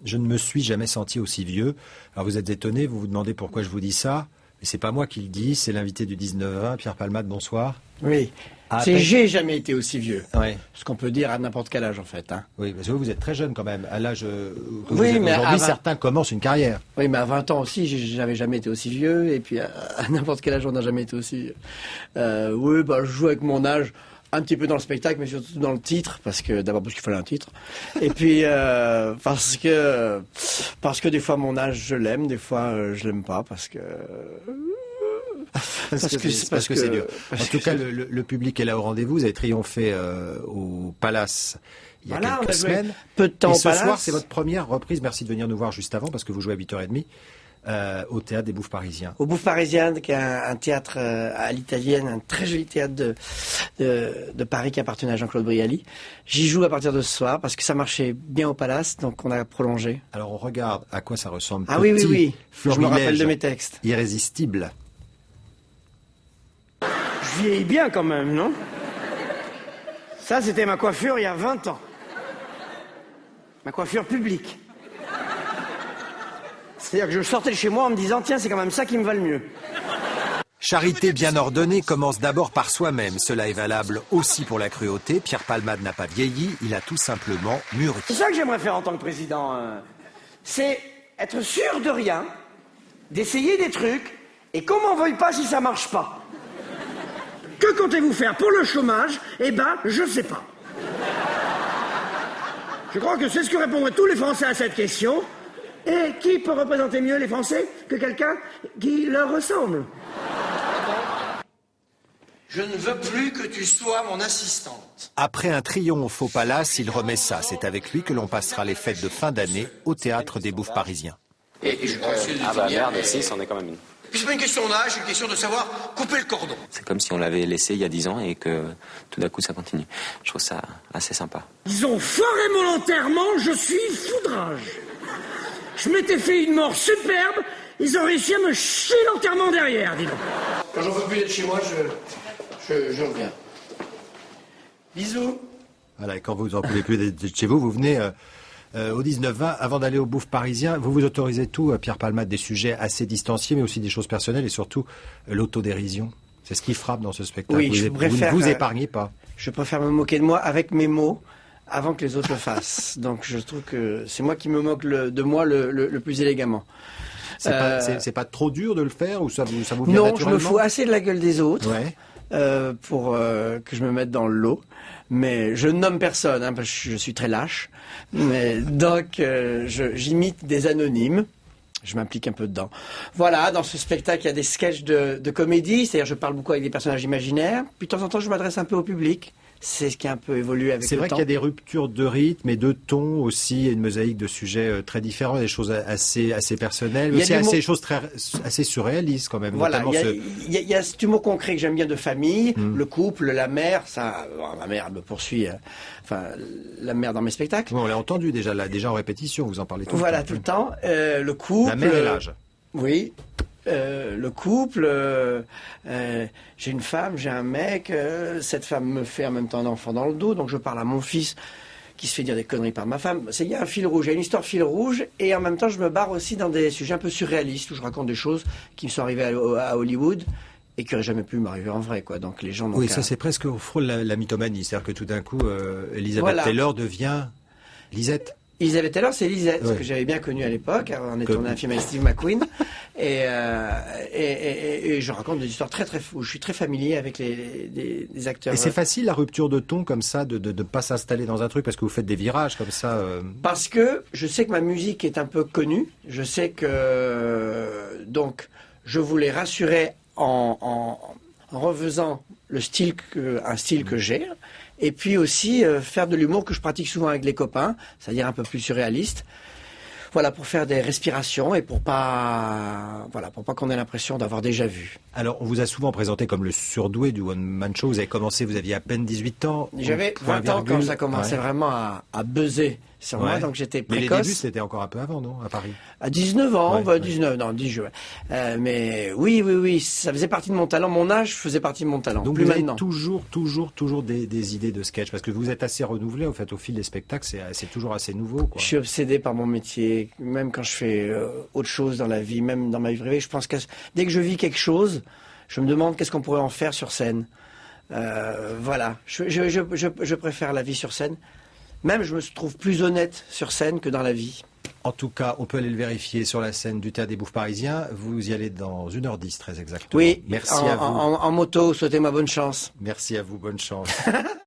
Je ne me suis jamais senti aussi vieux. Alors vous êtes étonné, vous vous demandez pourquoi je vous dis ça. Mais c'est pas moi qui le dis, c'est l'invité du 19-20, Pierre Palmade, bonsoir. Oui. J'ai jamais été aussi vieux. Ouais. Ce qu'on peut dire à n'importe quel âge, en fait. Hein. Oui, parce que vous êtes très jeune quand même. À l'âge oui, mais aujourd'hui, certains commencent une carrière. Oui, mais à 20 ans aussi, j'avais jamais été aussi vieux. Et puis à n'importe quel âge, on n'a jamais été aussi... oui, bah, je joue avec mon âge un petit peu dans le spectacle, mais surtout dans le titre. D'abord parce qu'il fallait un titre. Et puis parce que des fois, mon âge, je l'aime. Des fois, je l'aime pas. Parce que c'est dur. En tout cas, le public est là au rendez-vous. Vous avez triomphé au Palace il y a quelques semaines. Peu de temps et au ce Palace. soir, c'est votre première reprise. Merci de venir nous voir juste avant parce que vous jouez à 8h30 au Théâtre des Bouffes Parisiens. Au Bouffes Parisiens, qui est un théâtre à l'italienne, un très joli théâtre de Paris qui appartenait à Jean-Claude Brialy. J'y joue à partir de ce soir parce que ça marchait bien au Palace, donc on a prolongé. Alors on regarde à quoi ça ressemble. Ah oui, oui. Je me rappelle de mes textes. Irrésistible. Je vieillis bien quand même, non? Ça, c'était ma coiffure il y a 20 ans. Ma coiffure publique. C'est-à-dire que je sortais de chez moi en me disant, tiens, c'est quand même ça qui me va le mieux. Charité bien ordonnée commence d'abord par soi-même. Cela est valable aussi pour la cruauté. Pierre Palmade n'a pas vieilli, il a tout simplement mûri. C'est ça que j'aimerais faire en tant que président. C'est être sûr de rien, d'essayer des trucs, et qu'on m'en veuille pas si ça marche pas. Que comptez-vous faire pour le chômage? Eh ben, je sais pas. Je crois que c'est ce que répondraient tous les Français à cette question. Et qui peut représenter mieux les Français que quelqu'un qui leur ressemble? Je ne veux plus que tu sois mon assistante. Après un triomphe au Palace, il remet ça. C'est avec lui que l'on passera les fêtes de fin d'année au Théâtre des Bouffes Parisiens. Et je pense que ah bah merde, si, c'en est quand même une. Puis c'est pas une question d'âge, c'est une question de savoir couper le cordon. C'est comme si on l'avait laissé il y a 10 ans et que tout d'un coup ça continue. Je trouve ça assez sympa. Ils ont foiré mon enterrement, je suis foudrage. Je m'étais fait une mort superbe, ils ont réussi à me chier l'enterrement derrière, dis donc. Quand j'en veux plus d'être chez moi, je reviens. Bisous. Voilà, et quand vous n'en pouvez plus d'être chez vous, vous venez au 19-20, avant d'aller au Bouffes Parisien. Vous vous autorisez tout, Pierre Palmade, des sujets assez distanciés, mais aussi des choses personnelles et surtout l'autodérision. C'est ce qui frappe dans ce spectacle. Oui, vous ne vous épargnez pas. Je préfère me moquer de moi avec mes mots avant que les autres le fassent. Donc je trouve que c'est moi qui me moque de moi le plus élégamment. C'est pas trop dur de le faire ou ça vous vient non, naturellement? je me fous assez de la gueule des autres ouais. Pour que je me mette dans le lot. Mais je nomme personne, hein, parce que je suis très lâche. Mais donc j'imite des anonymes. Je m'implique un peu dedans. Voilà, dans ce spectacle, il y a des sketchs de comédie, c'est-à-dire je parle beaucoup avec des personnages imaginaires. Puis de temps en temps, je m'adresse un peu au public. C'est ce qui a un peu évolué avec le temps. C'est vrai qu'il y a des ruptures de rythme et de ton aussi, et une mosaïque de sujets très différents, des choses assez personnelles, mais aussi des choses assez surréalistes quand même. Voilà, il y a cet humour concret que j'aime bien de famille, le couple, la mère, ça, ma mère elle me poursuit, enfin la mère dans mes spectacles. Bon, on l'a entendu déjà en répétition, vous en parlez tout le temps. Voilà, tout le temps. Le couple. La mère et l'âge. Oui. Le couple, j'ai une femme, j'ai un mec, cette femme me fait en même temps un enfant dans le dos, donc je parle à mon fils qui se fait dire des conneries par ma femme. Il y a un fil rouge, il y a une histoire fil rouge, et en même temps je me barre aussi dans des sujets un peu surréalistes où je raconte des choses qui me sont arrivées à Hollywood et qui n'auraient jamais pu m'arriver en vrai, quoi. Donc les gens. Oui, ça c'est presque au frôle la mythomanie, c'est-à-dire que tout d'un coup, Elisabeth Taylor devient Lisette. Elisabeth Taylor, c'est Lisette, que j'avais bien connue à l'époque. On est tourné un film avec Steve McQueen. Et je raconte des histoires très fous. Je suis très familier avec des acteurs. Et c'est facile la rupture de ton comme ça, de ne pas s'installer dans un truc parce que vous faites des virages comme ça. Parce que je sais que ma musique est un peu connue. Je sais que donc je voulais rassurer en refaisant un style que j'ai. Et puis aussi faire de l'humour que je pratique souvent avec les copains, c'est-à-dire un peu plus surréaliste. Voilà, pour faire des respirations et pour pas qu'on ait l'impression d'avoir déjà vu. Alors, on vous a souvent présenté comme le surdoué du one-man show. Vous avez commencé, vous aviez à peine 18 ans. J'avais 20 ans quand ça commençait vraiment à buzzer sur Ouais. moi, donc j'étais Mais les précoce. débuts, c'était encore un peu avant, non, à Paris? À 19 ans, Ouais, bah, ouais. 19, non, 10 jours. Mais oui, ça faisait partie de mon talent. Mon âge faisait partie de mon talent. Donc plus vous avez maintenant. toujours des idées de sketch, parce que vous êtes assez renouvelé, en fait, au fil des spectacles, c'est toujours assez nouveau, quoi. Je suis obsédé par mon métier, même quand je fais autre chose dans la vie, même dans ma vie privée. Je pense que dès que je vis quelque chose, je me demande qu'est-ce qu'on pourrait en faire sur scène. Voilà, je préfère la vie sur scène. Même je me trouve plus honnête sur scène que dans la vie. En tout cas, on peut aller le vérifier sur la scène du Théâtre des Bouffes Parisiens. Vous y allez dans 1h10, très exactement. Oui, Merci à vous. en moto, souhaitez-moi bonne chance. Merci à vous, bonne chance.